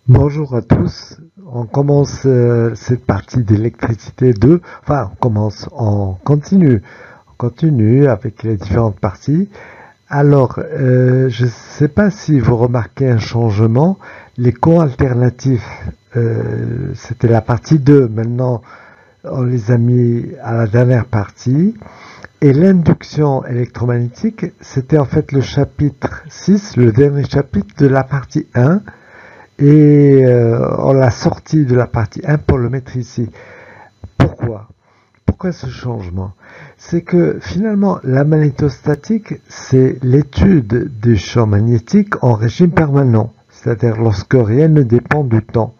Bonjour à tous. On commence cette partie d'électricité 2. Enfin, on continue avec les différentes parties. Alors, je ne sais pas si vous remarquez un changement. Les courants alternatifs, c'était la partie 2. Maintenant, on les a mis à la dernière partie. Et l'induction électromagnétique, c'était en fait le chapitre 6, le dernier chapitre de la partie 1. Et on l'a sorti de la partie 1 pour le mettre ici. Pourquoi? Pourquoi ce changement? C'est que finalement, la magnétostatique, c'est l'étude du champ magnétique en régime permanent, c'est-à-dire lorsque rien ne dépend du temps.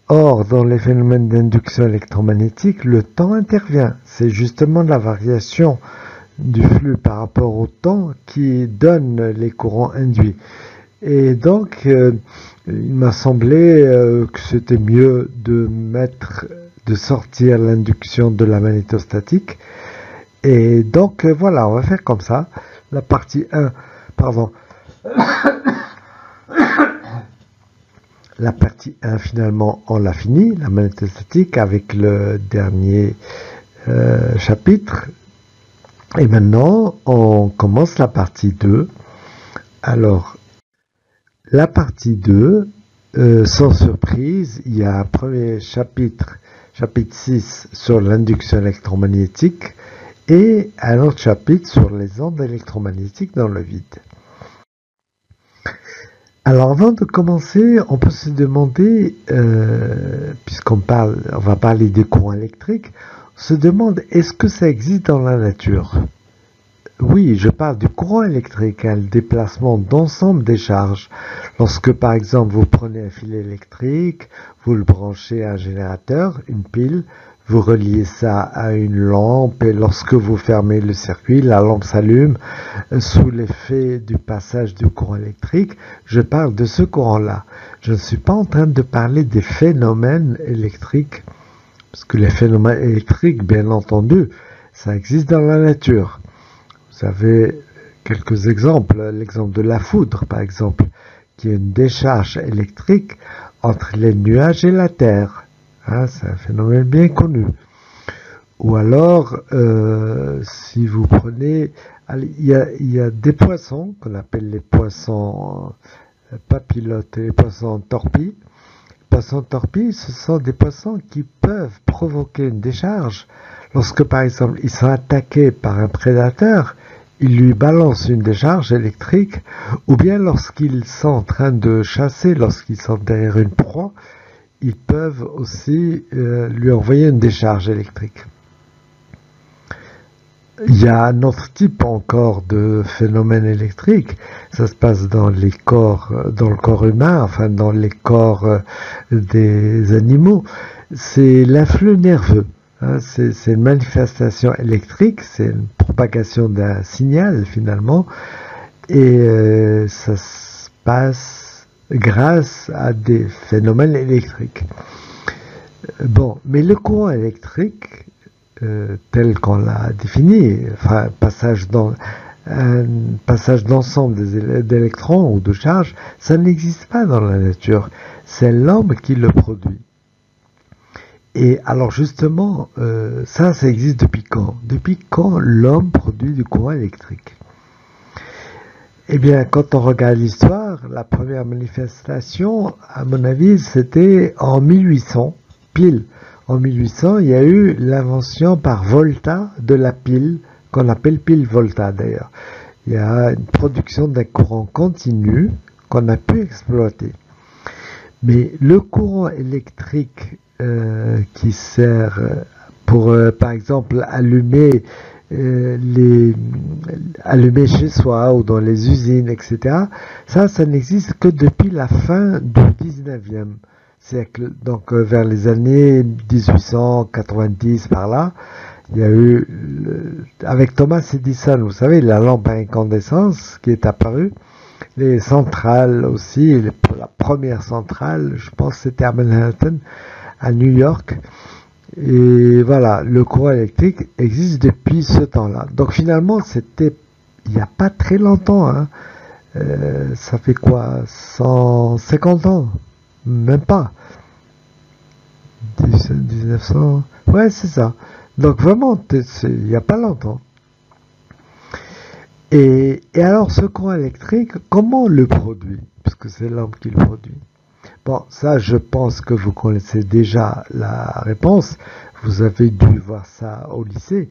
Or, dans les phénomènes d'induction électromagnétique, le temps intervient. C'est justement la variation du flux par rapport au temps qui donne les courants induits. Et donc, il m'a semblé que c'était mieux de sortir l'induction de la magnétostatique. Et donc, voilà, on va faire comme ça. La partie 1, pardon. La partie 1, finalement, on l'a fini, la magnétostatique, avec le dernier chapitre. Et maintenant, on commence la partie 2. Alors, la partie 2, sans surprise, il y a un premier chapitre, chapitre 6, sur l'induction électromagnétique et un autre chapitre sur les ondes électromagnétiques dans le vide. Alors avant de commencer, on peut se demander, puisqu'on va parler des courants électriques, on se demande est-ce que ça existe dans la nature? Oui, je parle du courant électrique, le déplacement d'ensemble des charges. Lorsque, par exemple, vous prenez un fil électrique, vous le branchez à un générateur, une pile, vous reliez ça à une lampe et lorsque vous fermez le circuit, la lampe s'allume sous l'effet du passage du courant électrique. Je parle de ce courant-là. Je ne suis pas en train de parler des phénomènes électriques, parce que les phénomènes électriques, bien entendu, ça existe dans la nature. Vous avez quelques exemples. L'exemple de la foudre, par exemple, qui est une décharge électrique entre les nuages et la Terre. C'est un phénomène bien connu. Ou alors, si vous prenez... Il y a des poissons qu'on appelle les poissons papillotes et les poissons torpilles. Les poissons torpilles, ce sont des poissons qui peuvent provoquer une décharge lorsque, par exemple, ils sont attaqués par un prédateur. Ils lui balancent une décharge électrique, ou bien lorsqu'ils sont en train de chasser, lorsqu'ils sont derrière une proie, ils peuvent aussi lui envoyer une décharge électrique. Il y a un autre type encore de phénomène électrique. Ça se passe dans les corps, dans le corps humain, enfin dans les corps des animaux. C'est l'influx nerveux. C'est une manifestation électrique, c'est une propagation d'un signal finalement, et ça se passe grâce à des phénomènes électriques. Bon, mais le courant électrique, tel qu'on l'a défini, enfin un passage d'ensemble d'électrons ou de charges, ça n'existe pas dans la nature. C'est l'homme qui le produit. Et alors justement, ça existe depuis quand? Depuis quand l'homme produit du courant électrique? Eh bien, quand on regarde l'histoire, la première manifestation, à mon avis, c'était en 1800, pile. En 1800, il y a eu l'invention par Volta de la pile, qu'on appelle pile Volta d'ailleurs. Il y a une production d'un courant continu qu'on a pu exploiter. Mais le courant électrique qui sert pour, par exemple, allumer chez soi ou dans les usines, etc. Ça n'existe que depuis la fin du 19e siècle. Donc, vers les années 1890, par là, il y a eu, avec Thomas Edison, vous savez, la lampe à incandescence qui est apparue. Les centrales aussi, la première centrale, je pense que c'était à Manhattan, à New York. Et voilà, le courant électrique existe depuis ce temps-là. Donc finalement, c'était il n'y a pas très longtemps. Ça fait quoi? 150 ans? même pas. 1900, ouais, c'est ça. Donc vraiment, il n'y a pas longtemps. Et alors, ce courant électrique, comment on le produit? Parce que c'est l'homme qui le produit. Bon, ça, je pense que vous connaissez déjà la réponse. Vous avez dû voir ça au lycée.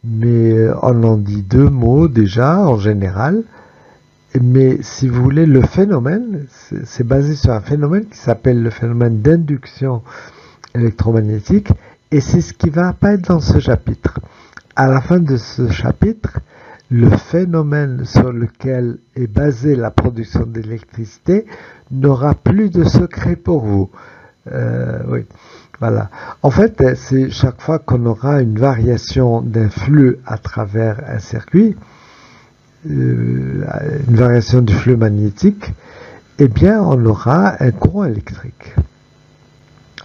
Mais on en dit deux mots déjà, en général. Mais si vous voulez, le phénomène, c'est basé sur un phénomène qui s'appelle le phénomène d'induction électromagnétique. Et c'est ce qui va apparaître dans ce chapitre. À la fin de ce chapitre, le phénomène sur lequel est basée la production d'électricité n'aura plus de secret pour vous. Oui, voilà. En fait, c'est chaque fois qu'on aura une variation d'un flux à travers un circuit, une variation du flux magnétique, eh bien, on aura un courant électrique.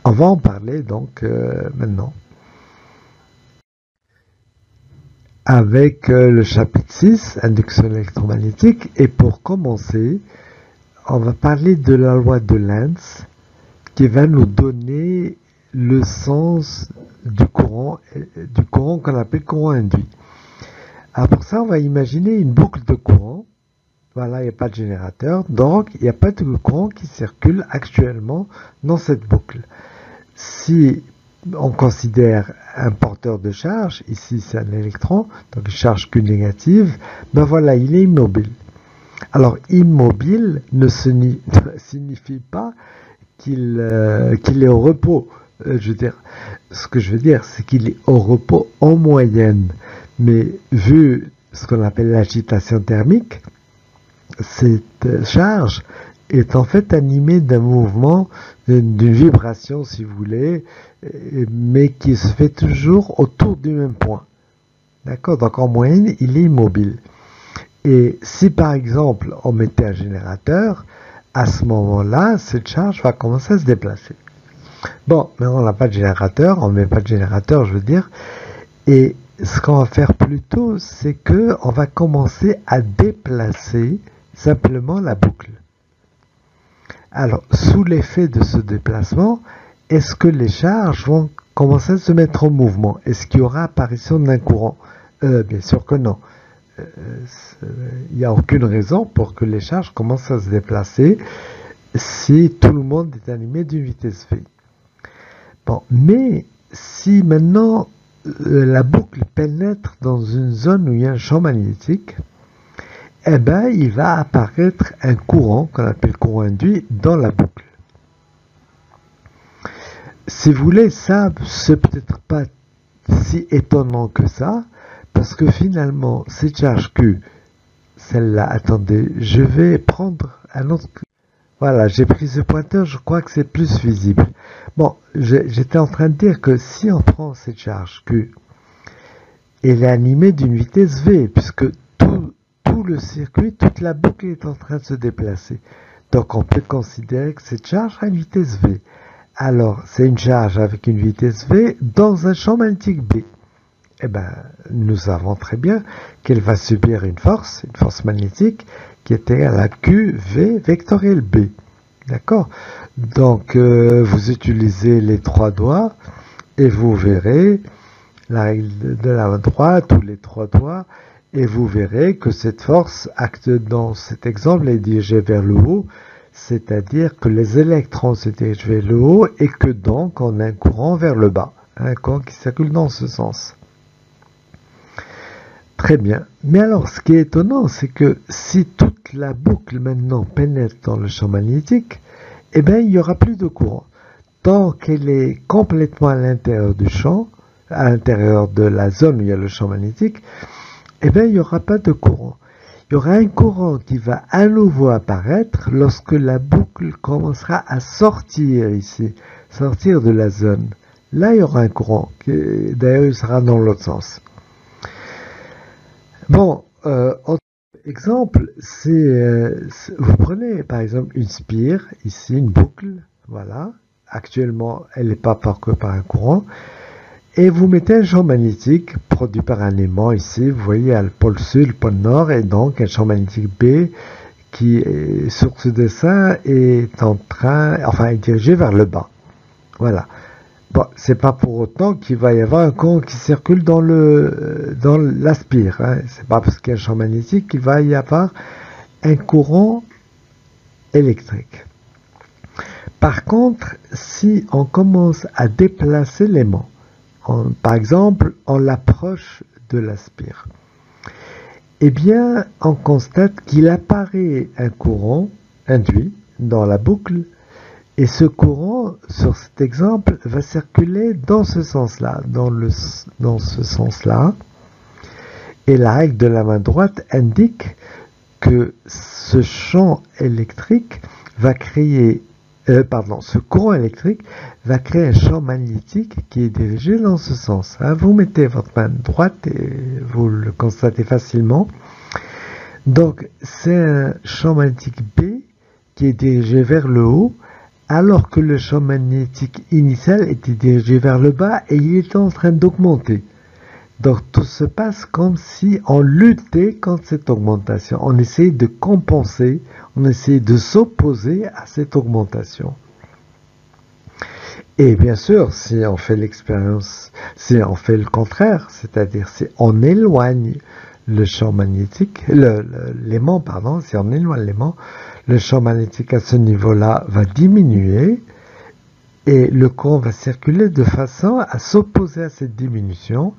On va en parler donc maintenant. Avec le chapitre 6, induction électromagnétique. Et pour commencer, on va parler de la loi de Lenz qui va nous donner le sens du courant qu'on appelle courant induit. Alors pour ça, on va imaginer une boucle de courant. Voilà, il n'y a pas de générateur, donc il n'y a pas de courant qui circule actuellement dans cette boucle. Si on considère un porteur de charge, ici c'est un électron, donc une charge Q négative, ben voilà, il est immobile. Alors immobile ne signifie pas qu'il est au repos. Je veux dire, ce que je veux dire, c'est qu'il est au repos en moyenne. Mais vu ce qu'on appelle l'agitation thermique, cette charge est en fait animée d'un mouvement, d'une vibration si vous voulez, mais qui se fait toujours autour du même point. D'accord? Donc en moyenne, il est immobile. Et si par exemple on mettait un générateur, à ce moment-là, cette charge va commencer à se déplacer. Bon, mais on n'a pas de générateur, on ne met pas de générateur, je veux dire. Et ce qu'on va faire plutôt, c'est que on va commencer à déplacer simplement la boucle. Alors, sous l'effet de ce déplacement, est-ce que les charges vont commencer à se mettre en mouvement? Est-ce qu'il y aura apparition d'un courant? Bien sûr que non. Il n'y a aucune raison pour que les charges commencent à se déplacer si tout le monde est animé d'une vitesse v. Bon, mais si maintenant la boucle pénètre dans une zone où il y a un champ magnétique, eh ben, il va apparaître un courant qu'on appelle courant induit dans la boucle. Si vous voulez, ça, c'est peut-être pas si étonnant que ça, parce que finalement, cette charge Q, celle-là, attendez, je vais prendre un autre... Voilà, j'ai pris ce pointeur, je crois que c'est plus visible. Bon, j'étais en train de dire que si on prend cette charge Q, elle est animée d'une vitesse V, puisque tout le circuit, toute la boucle est en train de se déplacer. Donc on peut considérer que cette charge a une vitesse V. Alors, c'est une charge avec une vitesse V dans un champ magnétique B. Eh bien, nous savons très bien qu'elle va subir une force magnétique, qui est égale à QV vectoriel B. D'accord? Donc, vous utilisez les trois doigts et vous verrez la règle de la droite ou les trois doigts et vous verrez que cette force acte dans cet exemple est dirigée vers le haut, c'est-à-dire que les électrons se dirigent vers le haut et que donc on a un courant vers le bas, un courant qui circule dans ce sens. Très bien. Mais alors, ce qui est étonnant, c'est que si toute la boucle maintenant pénètre dans le champ magnétique, eh bien, il n'y aura plus de courant. Tant qu'elle est complètement à l'intérieur du champ, à l'intérieur de la zone où il y a le champ magnétique, eh bien, il n'y aura pas de courant. Il y aura un courant qui va à nouveau apparaître lorsque la boucle commencera à sortir ici, sortir de la zone. Là, il y aura un courant, d'ailleurs, il sera dans l'autre sens. Bon, autre exemple, c'est vous prenez par exemple une spire, ici une boucle, voilà, actuellement elle n'est pas parcourue par un courant, et vous mettez un champ magnétique produit par un aimant ici, vous voyez à le pôle sud, le pôle nord, et donc un champ magnétique B qui, sur ce dessin, est en train, enfin, est dirigé vers le bas. Voilà. Bon, c'est pas pour autant qu'il va y avoir un courant qui circule dans l'aspire. Hein. C'est pas parce qu'il y a un champ magnétique qu'il va y avoir un courant électrique. Par contre, si on commence à déplacer l'aimant, par exemple, on l'approche de l'aspire, eh bien, on constate qu'il apparaît un courant induit dans la boucle, et ce courant, sur cet exemple, va circuler dans ce sens-là, dans ce sens-là, et la règle de la main droite indique que ce champ électrique va créer, ce courant électrique va créer un champ magnétique qui est dirigé dans ce sens. Hein. Vous mettez votre main droite et vous le constatez facilement. Donc, c'est un champ magnétique B qui est dirigé vers le haut, alors que le champ magnétique initial était dirigé vers le bas et il était en train d'augmenter. Donc tout se passe comme si on luttait contre cette augmentation. On essayait de compenser, on essayait de s'opposer à cette augmentation. Et bien sûr, si on fait l'expérience, si on fait le contraire, c'est-à-dire si on éloigne le champ magnétique, l'aimant, pardon, si on éloigne l'aimant, le champ magnétique à ce niveau-là va diminuer et le courant va circuler de façon à s'opposer à cette diminution.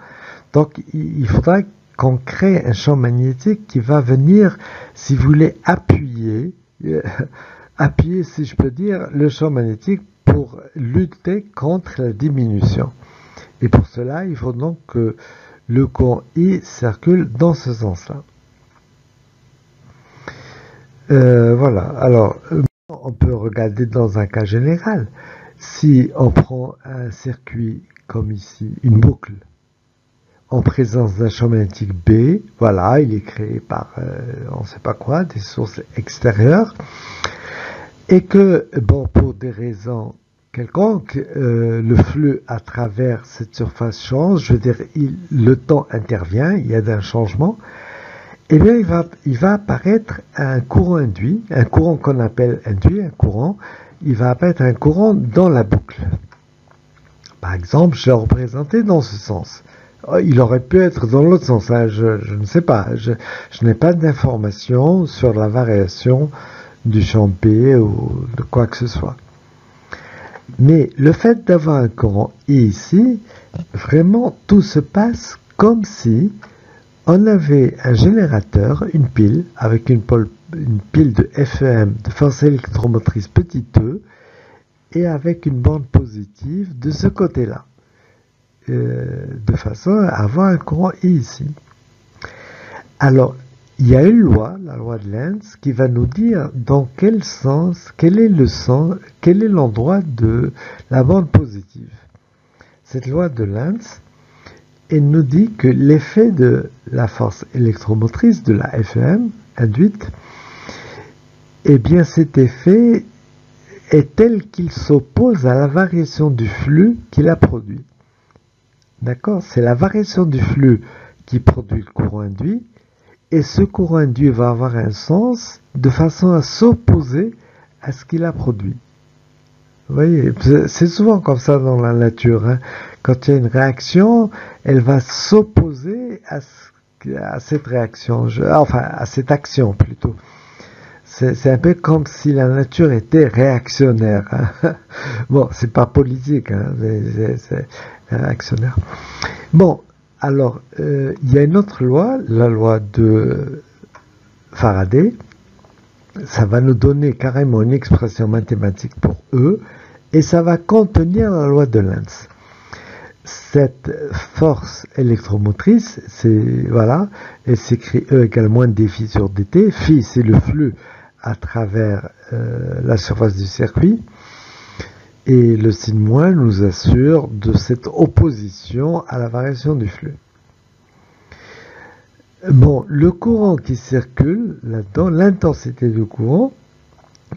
Donc, il faudra qu'on crée un champ magnétique qui va venir, si vous voulez, appuyer, si je peux dire, le champ magnétique pour lutter contre la diminution. Et pour cela, il faut donc que le courant I circule dans ce sens-là. Voilà. Alors, on peut regarder dans un cas général. Si on prend un circuit comme ici, une boucle, en présence d'un champ magnétique B, voilà, il est créé par, on ne sait pas quoi, des sources extérieures, et que, bon, pour des raisons quelconques, le flux à travers cette surface change, je veux dire, le temps intervient, il y a un changement, eh bien, il va apparaître un courant induit, un courant qu'on appelle induit, un courant, il va apparaître un courant dans la boucle. Par exemple, je l'ai représenté dans ce sens. Il aurait pu être dans l'autre sens, hein, je ne sais pas, je n'ai pas d'informations sur la variation du champ B ou de quoi que ce soit. Mais le fait d'avoir un courant I ici, vraiment tout se passe comme si on avait un générateur, une pile, avec une pile de FEM, de force électromotrice petit e, et avec une bande positive de ce côté-là, de façon à avoir un courant I ici. Alors, il y a une loi, la loi de Lenz, qui va nous dire dans quel sens, quel est l'endroit de la bande positive. Cette loi de Lenz, elle nous dit que l'effet de la force électromotrice de la FEM induite, eh bien cet effet est tel qu'il s'oppose à la variation du flux qu'il a produit. D'accord? C'est la variation du flux qui produit le courant induit, et ce courant induit va avoir un sens de façon à s'opposer à ce qu'il a produit. Vous voyez, c'est souvent comme ça dans la nature. Hein. Quand il y a une réaction, elle va s'opposer à cette réaction, enfin à cette action plutôt. C'est un peu comme si la nature était réactionnaire. Hein. Bon, c'est pas politique, hein, c'est réactionnaire. Bon, alors, il y a une autre loi, la loi de Faraday. Ça va nous donner carrément une expression mathématique pour E, et ça va contenir la loi de Lenz. Cette force électromotrice, voilà, elle s'écrit E égale moins dφ sur dt. Phi, c'est le flux à travers la surface du circuit. Et le signe moins nous assure de cette opposition à la variation du flux. Bon, le courant qui circule là-dedans, l'intensité du courant,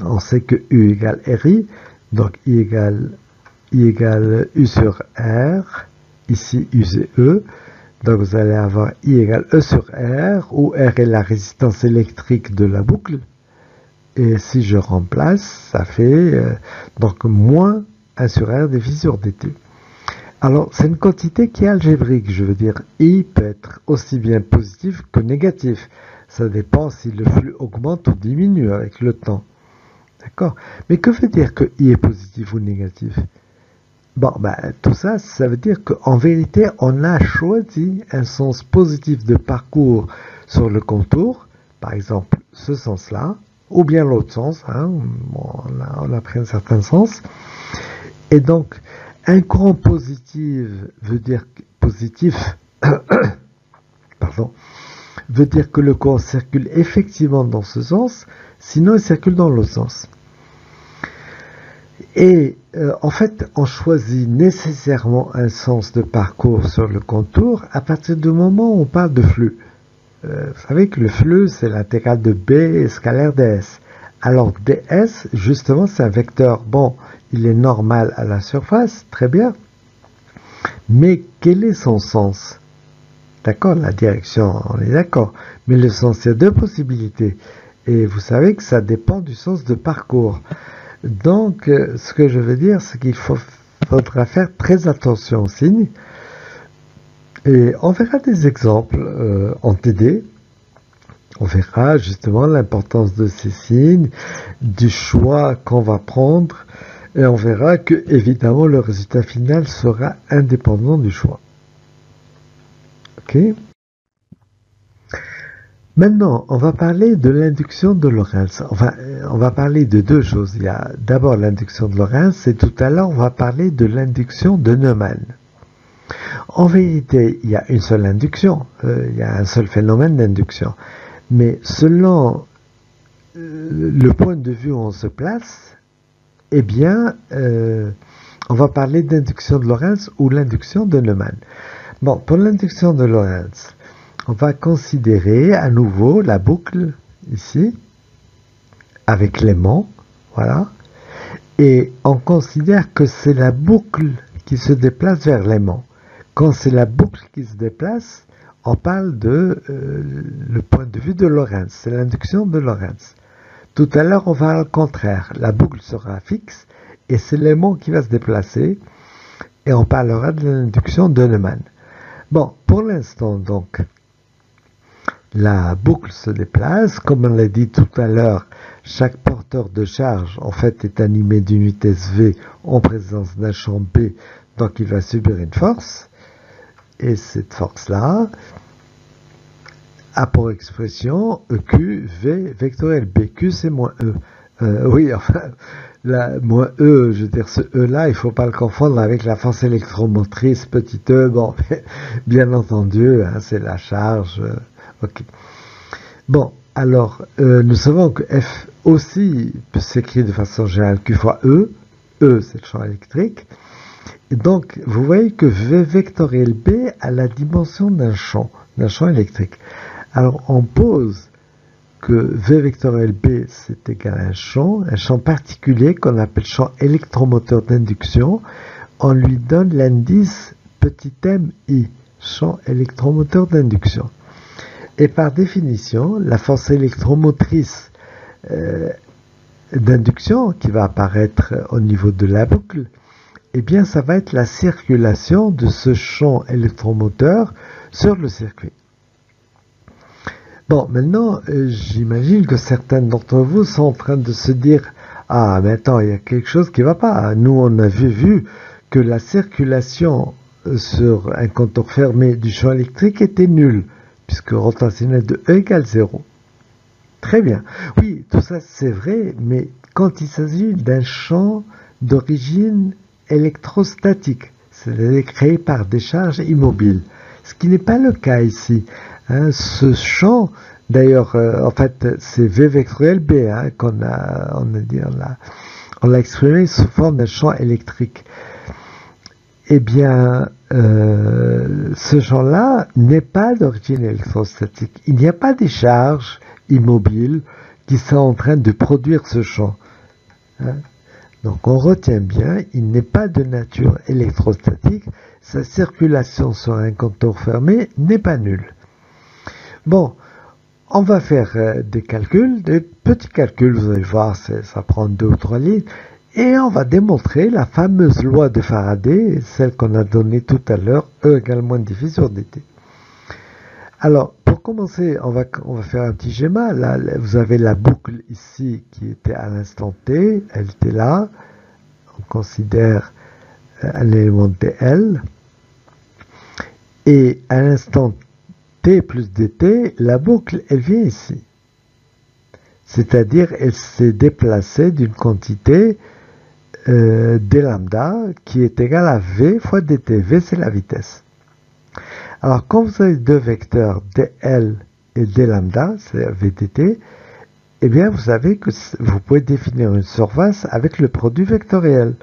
on sait que U égale RI, donc I égale U sur R, ici U c'est E, donc vous allez avoir I égale E sur R, où R est la résistance électrique de la boucle, Et si je remplace, ça fait donc moins 1 sur R des phi sur dt. Alors, c'est une quantité qui est algébrique, je veux dire, I peut être aussi bien positif que négatif. Ça dépend si le flux augmente ou diminue avec le temps. D'accord? Mais que veut dire que I est positif ou négatif? Bon, tout ça, ça veut dire qu'en vérité, on a choisi un sens positif de parcours sur le contour, par exemple ce sens-là, ou bien l'autre sens, hein, on a pris un certain sens. Et donc, un courant positif veut dire pardon, veut dire que le courant circule effectivement dans ce sens, sinon il circule dans l'autre sens. Et en fait, on choisit nécessairement un sens de parcours sur le contour à partir du moment où on parle de flux. Vous savez que le flux, c'est l'intégrale de B scalaire ds. Alors ds, justement, c'est un vecteur. Bon, il est normal à la surface, très bien. Mais quel est son sens? D'accord, la direction, on est d'accord. Mais le sens, il y a deux possibilités. Et vous savez que ça dépend du sens de parcours. Donc, ce que je veux dire, c'est qu'il faudra faire très attention aux signes. Et on verra des exemples en TD. On verra justement l'importance de ces signes, du choix qu'on va prendre. Et on verra que, évidemment, le résultat final sera indépendant du choix. Ok? Maintenant, on va parler de l'induction de Lorentz. Enfin, on va parler de deux choses. Il y a d'abord l'induction de Lorentz et tout à l'heure, on va parler de l'induction de Neumann. En vérité, il y a une seule induction, il y a un seul phénomène d'induction. Mais selon le point de vue où on se place, eh bien, on va parler d'induction de Lorentz ou l'induction de Neumann. Bon, pour l'induction de Lorentz, on va considérer à nouveau la boucle ici, avec l'aimant, voilà. Et on considère que c'est la boucle qui se déplace vers l'aimant. Quand c'est la boucle qui se déplace, on parle de le point de vue de Lorentz, c'est l'induction de Lorentz. Tout à l'heure, on va au contraire, la boucle sera fixe et c'est l'aimant qui va se déplacer et on parlera de l'induction de Neumann. Bon, pour l'instant donc, la boucle se déplace, comme on l'a dit tout à l'heure, chaque porteur de charge en fait est animé d'une vitesse V en présence d'un champ B, donc il va subir une force. Et cette force-là a pour expression EQ, V vectoriel B. Q, c'est moins E. Oui, enfin, moins E, je veux dire, ce E-là, il ne faut pas le confondre avec la force électromotrice, petit e. Bon, bien entendu, hein, c'est la charge. Ok. Bon, alors, nous savons que F aussi peut s'écrire de façon générale Q fois E. E, c'est le champ électrique. Et donc, vous voyez que V vectoriel B a la dimension d'un champ électrique. Alors, on pose que V vectoriel B, c'est égal à un champ particulier qu'on appelle champ électromoteur d'induction. On lui donne l'indice petit mi, champ électromoteur d'induction. Et par définition, la force électromotrice d'induction qui va apparaître au niveau de la boucle, eh bien, ça va être la circulation de ce champ électromoteur sur le circuit. Bon, maintenant, j'imagine que certains d'entre vous sont en train de se dire « Ah, mais attends, il y a quelque chose qui ne va pas. Nous, on a vu que la circulation sur un contour fermé du champ électrique était nulle, puisque rotationnel de E égale 0. » Très bien. Oui, tout ça, c'est vrai, mais quand il s'agit d'un champ d'origine électrostatique, c'est-à-dire créé par des charges immobiles. Ce qui n'est pas le cas ici. Hein, ce champ, d'ailleurs, en fait, c'est V vectoriel B hein, on l'a exprimé sous forme d'un champ électrique. Eh bien, ce champ-là n'est pas d'origine électrostatique. Il n'y a pas des charges immobiles qui sont en train de produire ce champ. Hein. Donc on retient bien, il n'est pas de nature électrostatique, sa circulation sur un contour fermé n'est pas nulle. Bon, on va faire des calculs, des petits calculs, vous allez voir, ça prend 2 ou 3 lignes, et on va démontrer la fameuse loi de Faraday, celle qu'on a donnée tout à l'heure, E égale moins dφ sur dt. Alors, pour commencer, on va faire un petit schéma. Là, vous avez la boucle ici qui était à l'instant t, elle était là. On considère un élément dl. Et à l'instant t plus dt, la boucle, elle vient ici. C'est-à-dire, elle s'est déplacée d'une quantité d lambda qui est égale à v fois dt. V, c'est la vitesse. Alors, quand vous avez deux vecteurs dl et d lambda, c'est vdt, eh bien, vous savez que vous pouvez définir une surface avec le produit vectoriel.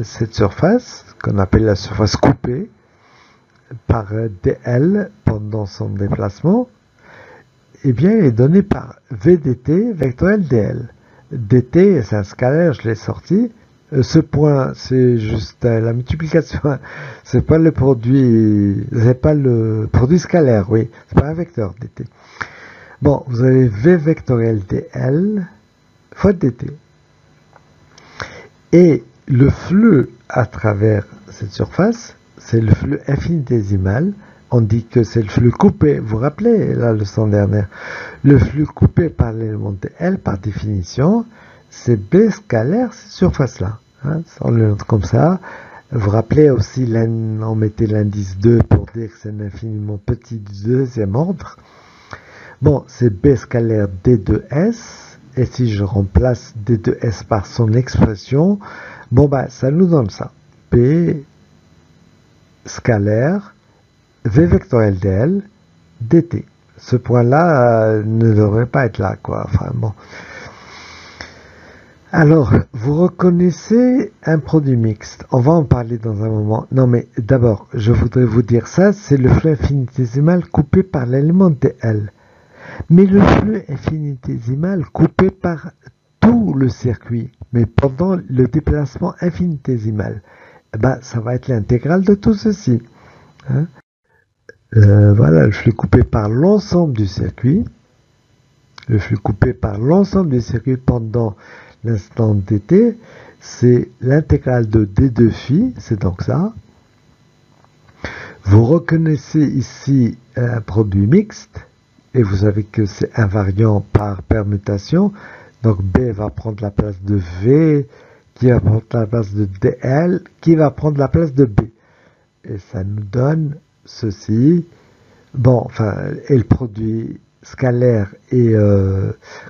Cette surface, qu'on appelle la surface coupée, par dl pendant son déplacement, eh bien, elle est donnée par vdt vectoriel dl. dt, c'est un scalaire, je l'ai sorti. Ce point, c'est juste la multiplication. C'est pas le produit, c'est pas le produit scalaire, oui. C'est pas un vecteur dt. Bon, vous avez v vectoriel dl fois dt. Et le flux à travers cette surface, c'est le flux infinitésimal. On dit que c'est le flux coupé. Vous vous rappelez la leçon dernière? Le flux coupé par l'élément dl, par définition, c'est B scalaire, cette surface-là. Hein, on le note comme ça. Vous vous rappelez aussi, on mettait l'indice 2 pour dire que c'est un infiniment petit du deuxième ordre. Bon, c'est B scalaire D2S. Et si je remplace D2S par son expression, bon, bah, ça nous donne ça. B scalaire V vectoriel dl dt. Ce point-là ne devrait pas être là, quoi. Enfin, bon. Alors, vous reconnaissez un produit mixte. On va en parler dans un moment. Non, mais d'abord, je voudrais vous dire ça, c'est le flux infinitésimal coupé par l'élément dl. Mais le flux infinitésimal coupé par tout le circuit, mais pendant le déplacement infinitésimal, eh ben, ça va être l'intégrale de tout ceci. Hein? Voilà, le flux coupé par l'ensemble du circuit. Le flux coupé par l'ensemble du circuit pendant l'instant dt, c'est l'intégrale de d2 phi, c'est donc ça. Vous reconnaissez ici un produit mixte, et vous savez que c'est invariant par permutation. Donc B va prendre la place de V, qui va prendre la place de dl, qui va prendre la place de B. Et ça nous donne ceci. Bon, enfin, et le produit scalaire et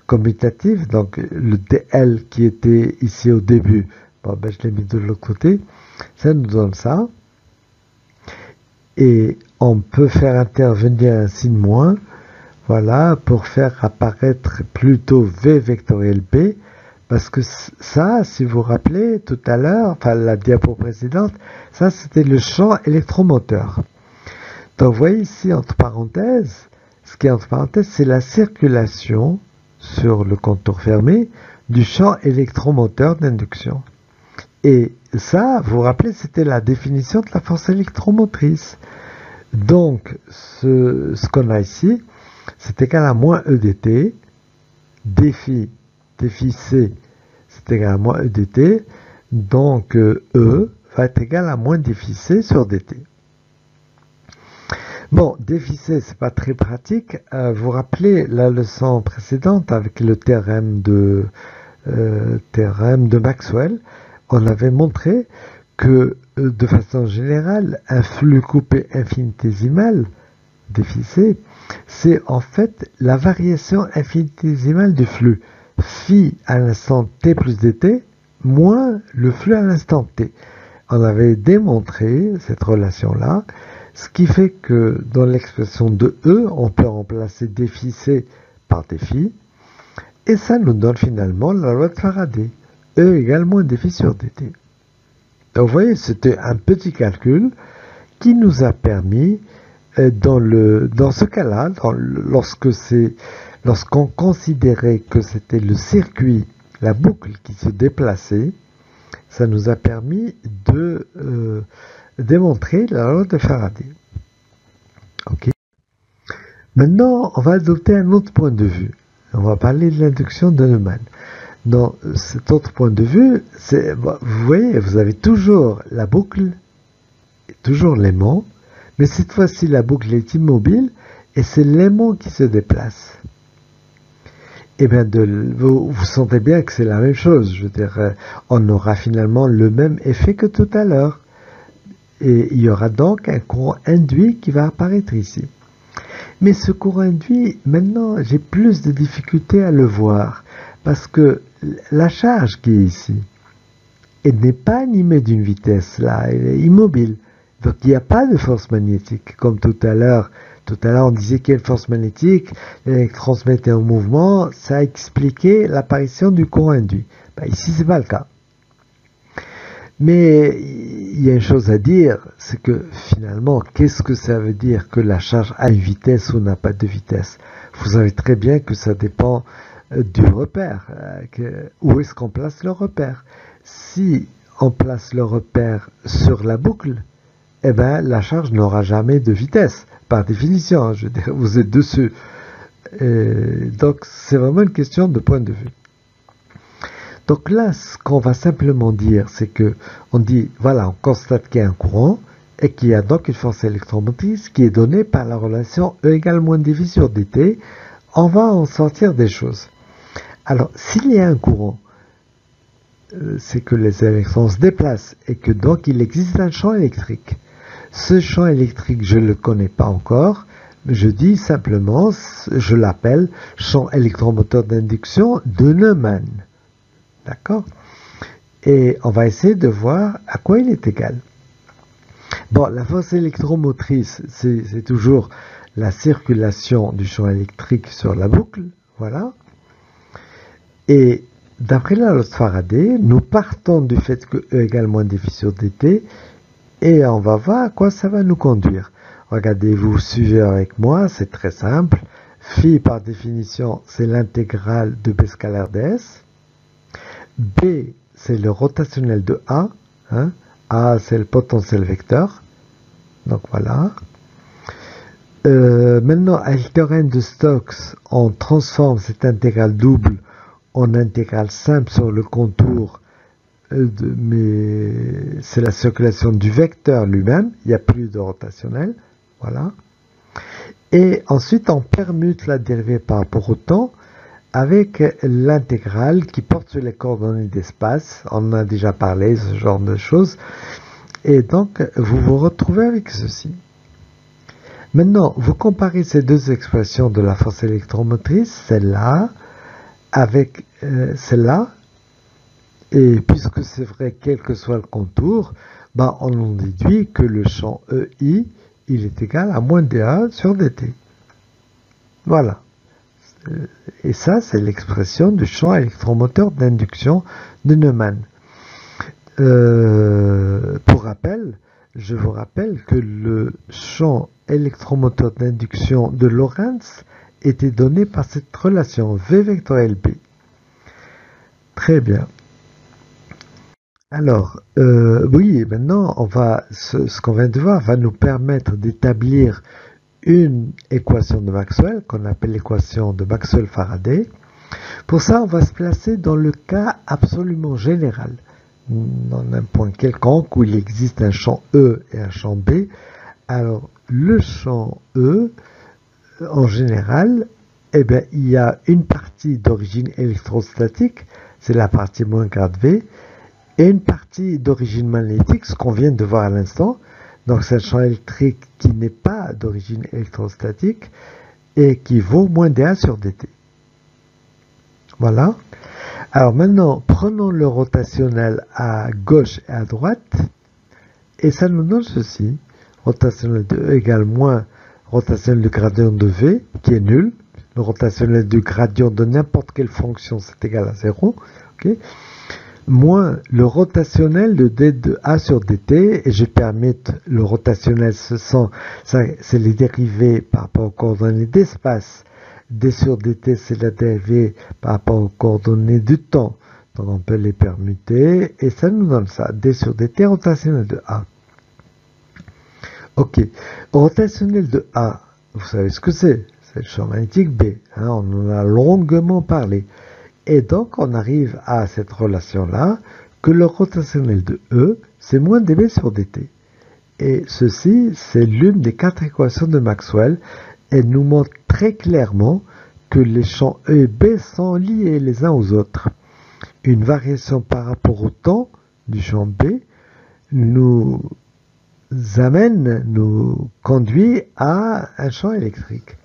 commutatif, donc le dl qui était ici au début, bon, ben, je l'ai mis de l'autre côté, ça nous donne ça. Et on peut faire intervenir un signe moins, voilà, pour faire apparaître plutôt V vectoriel B, parce que ça, si vous vous rappelez tout à l'heure, enfin la diapo précédente, ça c'était le champ électromoteur. Donc vous voyez ici entre parenthèses, ce qui est entre parenthèses, c'est la circulation sur le contour fermé du champ électromoteur d'induction. Et ça, vous vous rappelez, c'était la définition de la force électromotrice. Donc, ce qu'on a ici, c'est égal à moins E dt, dφ C, c'est égal à moins E dt, donc E va être égal à moins dφ C sur dt. Bon, dφ C, c'est pas très pratique. Vous vous rappelez la leçon précédente avec le théorème de Maxwell, on avait montré que de façon générale, un flux coupé infinitésimal, dφ C, c'est en fait la variation infinitésimale du flux, phi à l'instant t plus dt, moins le flux à l'instant t. On avait démontré cette relation-là, ce qui fait que dans l'expression de E, on peut remplacer dφ C par dφ, et ça nous donne finalement la loi de Faraday, E égale moins dφ sur dt. Donc vous voyez, c'était un petit calcul qui nous a permis, dans ce cas-là, lorsqu'on considérait que c'était le circuit, la boucle qui se déplaçait, ça nous a permis de démontrer la loi de Faraday. Ok. Maintenant, on va adopter un autre point de vue. On va parler de l'induction de Neumann. Dans cet autre point de vue, vous voyez, vous avez toujours la boucle, toujours l'aimant, mais cette fois-ci, la boucle est immobile et c'est l'aimant qui se déplace. Eh bien, vous sentez bien que c'est la même chose. Je veux dire, on aura finalement le même effet que tout à l'heure. Et il y aura donc un courant induit qui va apparaître ici. Mais ce courant induit, maintenant, j'ai plus de difficultés à le voir. Parce que la charge qui est ici, elle n'est pas animée d'une vitesse, là, elle est immobile. Donc il n'y a pas de force magnétique, comme tout à l'heure. Tout à l'heure, on disait qu'il y a une force magnétique, l'électron se mettait en mouvement, ça a expliqué l'apparition du courant induit. Ben, ici, ce n'est pas le cas. Mais il y a une chose à dire, c'est que finalement, qu'est-ce que ça veut dire que la charge a une vitesse ou n'a pas de vitesse? Vous savez très bien que ça dépend du repère. Où est-ce qu'on place le repère? Si on place le repère sur la boucle, eh ben, la charge n'aura jamais de vitesse, par définition. Je veux dire, vous êtes dessus. Donc, c'est vraiment une question de point de vue. Donc là, ce qu'on va simplement dire, c'est que on dit, voilà, on constate qu'il y a un courant et qu'il y a donc une force électromotrice qui est donnée par la relation E égale moins dV sur dt. On va en sortir des choses. Alors, s'il y a un courant, c'est que les électrons se déplacent et que donc il existe un champ électrique. Ce champ électrique, je ne le connais pas encore. Je dis simplement, je l'appelle champ électromoteur d'induction de Neumann. D'accord? Et on va essayer de voir à quoi il est égal. Bon, la force électromotrice, c'est toujours la circulation du champ électrique sur la boucle. Voilà. Et d'après la loi de Faraday, nous partons du fait que E égale moins dV sur dt, et on va voir à quoi ça va nous conduire. Regardez, vous suivez avec moi, c'est très simple. Phi, par définition, c'est l'intégrale de B scalaire ds. B, c'est le rotationnel de A. Hein. A, c'est le potentiel vecteur. Donc voilà. Maintenant, avec le théorème de Stokes, on transforme cette intégrale double en intégrale simple sur le contour, mais c'est la circulation du vecteur lui-même, il n'y a plus de rotationnel, voilà. Et ensuite, on permute la dérivée par rapport au temps avec l'intégrale qui porte sur les coordonnées d'espace, on en a déjà parlé, ce genre de choses, et donc vous vous retrouvez avec ceci. Maintenant, vous comparez ces deux expressions de la force électromotrice, celle-là, avec celle-là, et puisque c'est vrai, quel que soit le contour, ben, on en déduit que le champ EI, il est égal à moins dA sur dt. Voilà. Et ça, c'est l'expression du champ électromoteur d'induction de Neumann. Pour rappel, je vous rappelle que le champ électromoteur d'induction de Lorentz était donné par cette relation V vectoriel B. Très bien. Alors, oui, maintenant, ce qu'on vient de voir va nous permettre d'établir une équation de Maxwell, qu'on appelle l'équation de Maxwell-Faraday. Pour ça, on va se placer dans le cas absolument général, dans un point quelconque où il existe un champ E et un champ B. Alors, le champ E, en général, eh bien, il y a une partie d'origine électrostatique, c'est la partie moins grade V, et une partie d'origine magnétique, ce qu'on vient de voir à l'instant. Donc c'est un champ électrique qui n'est pas d'origine électrostatique et qui vaut moins dA sur dt. Voilà. Alors maintenant, prenons le rotationnel à gauche et à droite, et ça nous donne ceci. Rotationnel de E égale moins rotationnel du gradient de V, qui est nul. Le rotationnel du gradient de n'importe quelle fonction, c'est égal à 0. Okay, moins le rotationnel de d de A sur dt, et je permets le rotationnel, c'est les dérivées par rapport aux coordonnées d'espace. D sur dt, c'est la dérivée par rapport aux coordonnées du temps. Donc on peut les permuter, et ça nous donne ça. D sur dt, rotationnel de A. Ok. Rotationnel de A, vous savez ce que c'est? c'est le champ magnétique B. Hein, on en a longuement parlé. Et donc, on arrive à cette relation-là, que le rotationnel de E, c'est moins dB sur dt. Et ceci, c'est l'une des 4 équations de Maxwell. Elle nous montre très clairement que les champs E et B sont liés les uns aux autres. Une variation par rapport au temps du champ B nous conduit à un champ électrique.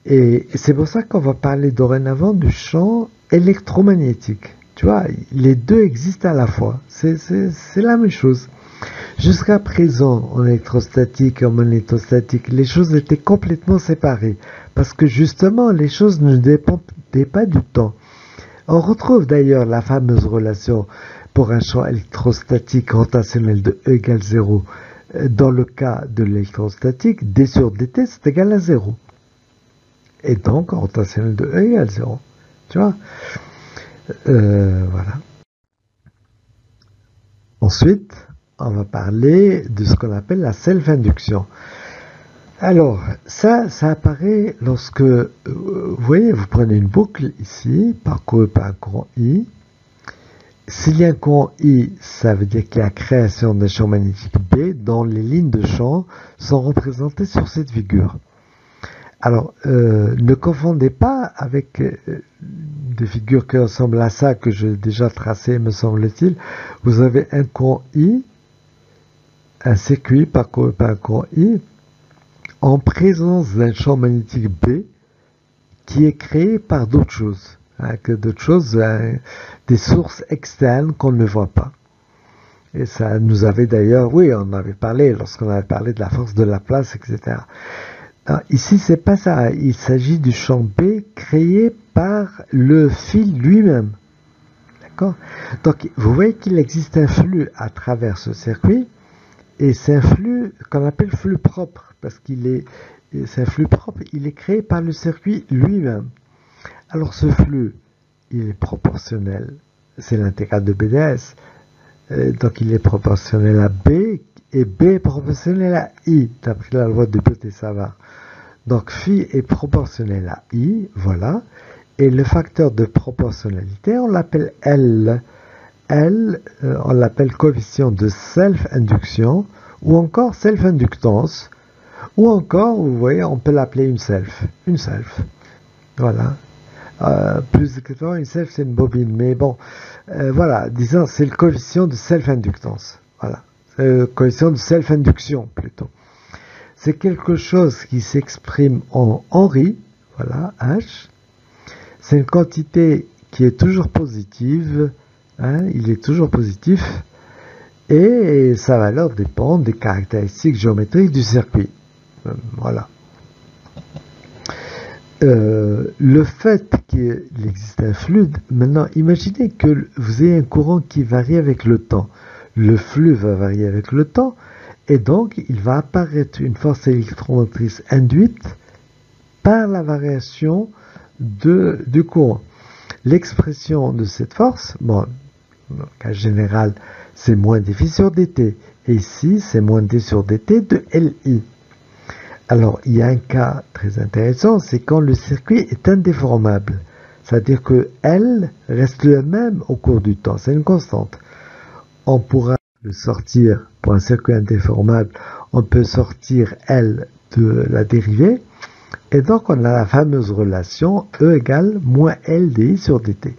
Et c'est pour ça qu'on va parler dorénavant du champ électromagnétique. Tu vois, les deux existent à la fois. C'est la même chose. Jusqu'à présent, en électrostatique et en magnétostatique, les choses étaient complètement séparées. Parce que justement, les choses ne dépendaient pas du temps. On retrouve d'ailleurs la fameuse relation pour un champ électrostatique rotationnel de E égale 0. Dans le cas de l'électrostatique, d sur dt, c'est égal à 0. Et donc, rotationnel de E égale 0. Tu vois, voilà. Ensuite, on va parler de ce qu'on appelle la self-induction. Alors, ça apparaît lorsque, vous voyez, vous prenez une boucle ici, parcourue par un courant I. S'il y a un courant I, ça veut dire qu'il y a la création d'un champ magnétique B dont les lignes de champ sont représentées sur cette figure. Alors, ne confondez pas avec des figures qui ressemblent à ça que j'ai déjà tracées, me semble-t-il. Vous avez un courant I, un circuit parcouru par un courant I, en présence d'un champ magnétique B qui est créé par d'autres choses. Des sources externes qu'on ne voit pas. Et ça nous avait d'ailleurs, oui, on avait parlé, lorsqu'on avait parlé de la force de Laplace, etc. Alors, ici, c'est pas ça. Il s'agit du champ B créé par le fil lui-même. D'accord? Donc, vous voyez qu'il existe un flux à travers ce circuit, et c'est un flux qu'on appelle flux propre, parce c'est un flux propre, il est créé par le circuit lui-même. Alors, ce flux, il est proportionnel, c'est l'intégrale de BDS, donc il est proportionnel à B, et B est proportionnel à I, d'après la loi de Biot-Savart. Donc phi est proportionnel à I, voilà, et le facteur de proportionnalité, on l'appelle L. L, on l'appelle coefficient de self-induction, ou encore self-inductance, ou encore, vous voyez, on peut l'appeler une self, voilà. Plus exactement, une self, c'est une bobine, mais bon, voilà, disons, c'est le coefficient de self-inductance, voilà, le coefficient de self-induction, plutôt. C'est quelque chose qui s'exprime en Henry, voilà, H, c'est une quantité qui est toujours positive, hein, il est toujours positif, et sa valeur dépend des caractéristiques géométriques du circuit, voilà. Le fait qu'il existe un flux, maintenant imaginez que vous ayez un courant qui varie avec le temps. Le flux va varier avec le temps et donc il va apparaître une force électromotrice induite par la variation du courant. L'expression de cette force, bon, dans le cas général, c'est moins dφ sur dt. Et ici, c'est moins d sur dt de Li. Alors, il y a un cas très intéressant, c'est quand le circuit est indéformable. C'est-à-dire que L reste le même au cours du temps, c'est une constante. On pourra le sortir, pour un circuit indéformable, on peut sortir L de la dérivée, et donc on a la fameuse relation E égale moins LDI sur dt,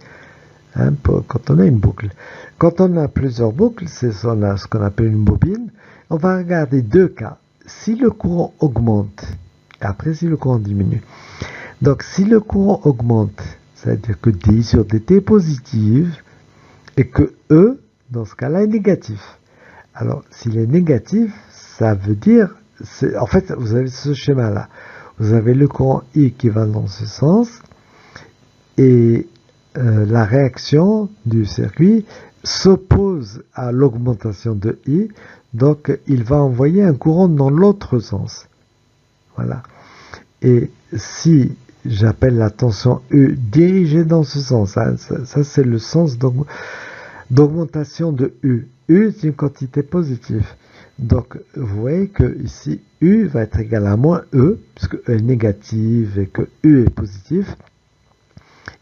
hein, quand on a une boucle. Quand on a plusieurs boucles, c'est ce qu'on appelle une bobine, on va regarder deux cas. Si le courant augmente, après si le courant diminue. Donc si le courant augmente, c'est-à-dire que d sur dt est positive et que E, dans ce cas-là, est négatif. Alors s'il est négatif, ça veut dire, en fait, vous avez ce schéma-là. Vous avez le courant I qui va dans ce sens et la réaction du circuit s'oppose à l'augmentation de I. Donc, il va envoyer un courant dans l'autre sens. Voilà. Et si j'appelle la tension E dirigée dans ce sens, hein, ça c'est le sens d'augmentation de U. U, c'est une quantité positive. Donc, vous voyez que ici, U va être égal à moins E, puisque E est négatif et que U est positif.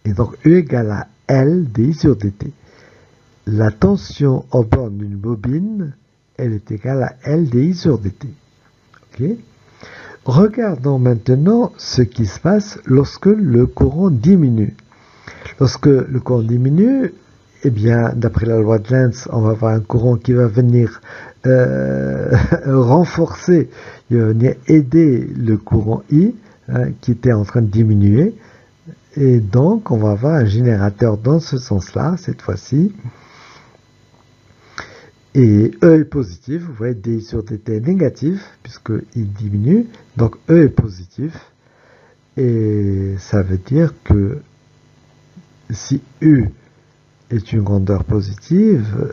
Et donc, U égale à L dI sur dt. La tension aux bornes d'une bobine, elle est égale à L dI sur dt. Okay. Regardons maintenant ce qui se passe lorsque le courant diminue. Lorsque le courant diminue, eh bien, d'après la loi de Lenz, on va avoir un courant qui va venir renforcer, il va venir aider le courant I, qui était en train de diminuer. Et donc, on va avoir un générateur dans ce sens-là, cette fois-ci. Et E est positif, vous voyez, dI sur dt est négatif, puisqu'il diminue, donc E est positif, et ça veut dire que si U est une grandeur positive,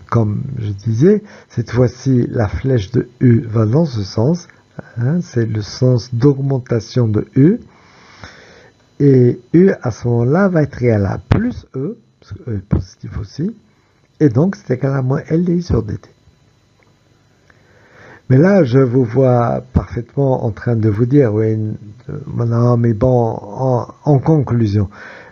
comme je disais, cette fois-ci, la flèche de U va dans ce sens, c'est le sens d'augmentation de U, et U, à ce moment-là, va être égal à plus E, parce que E est positif aussi, et donc, c'est égal à moins LDI sur dt. Mais là, je vous vois parfaitement en train de vous dire, oui, non, mais bon, en conclusion,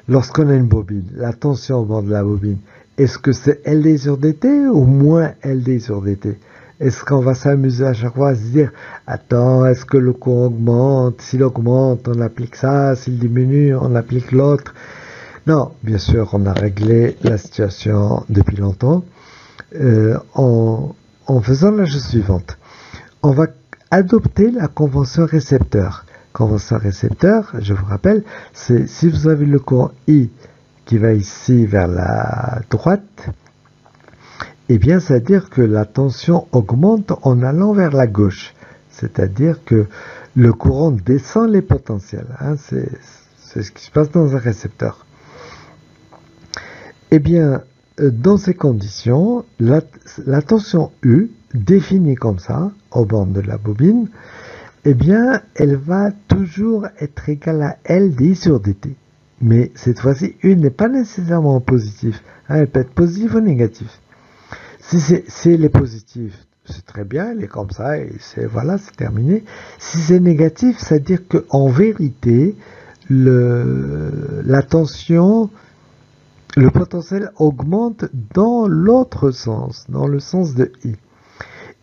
lorsqu'on a une bobine, la tension au bord de la bobine, est-ce que c'est LDI sur dt ou moins LDI sur dt? Est-ce qu'on va s'amuser à chaque fois à se dire, attends, est-ce que le courant augmente? S'il augmente, on applique ça, s'il diminue, on applique l'autre. Non, bien sûr, on a réglé la situation depuis longtemps en faisant la chose suivante. On va adopter la convention récepteur. Convention récepteur, je vous rappelle, c'est si vous avez le courant I qui va ici vers la droite, eh bien, ça veut dire que la tension augmente en allant vers la gauche. C'est-à-dire que le courant descend les potentiels. C'est ce qui se passe dans un récepteur. Eh bien, dans ces conditions, la tension U, définie comme ça, aux bornes de la bobine, eh bien, elle va toujours être égale à L dI sur dt. Mais cette fois-ci, U n'est pas nécessairement positif. Elle peut être positive ou négative. Si elle est positive, c'est très bien, elle est comme ça, et voilà, c'est terminé. Si c'est négatif, ça veut dire qu'en vérité, la tension, le potentiel augmente dans l'autre sens, dans le sens de I.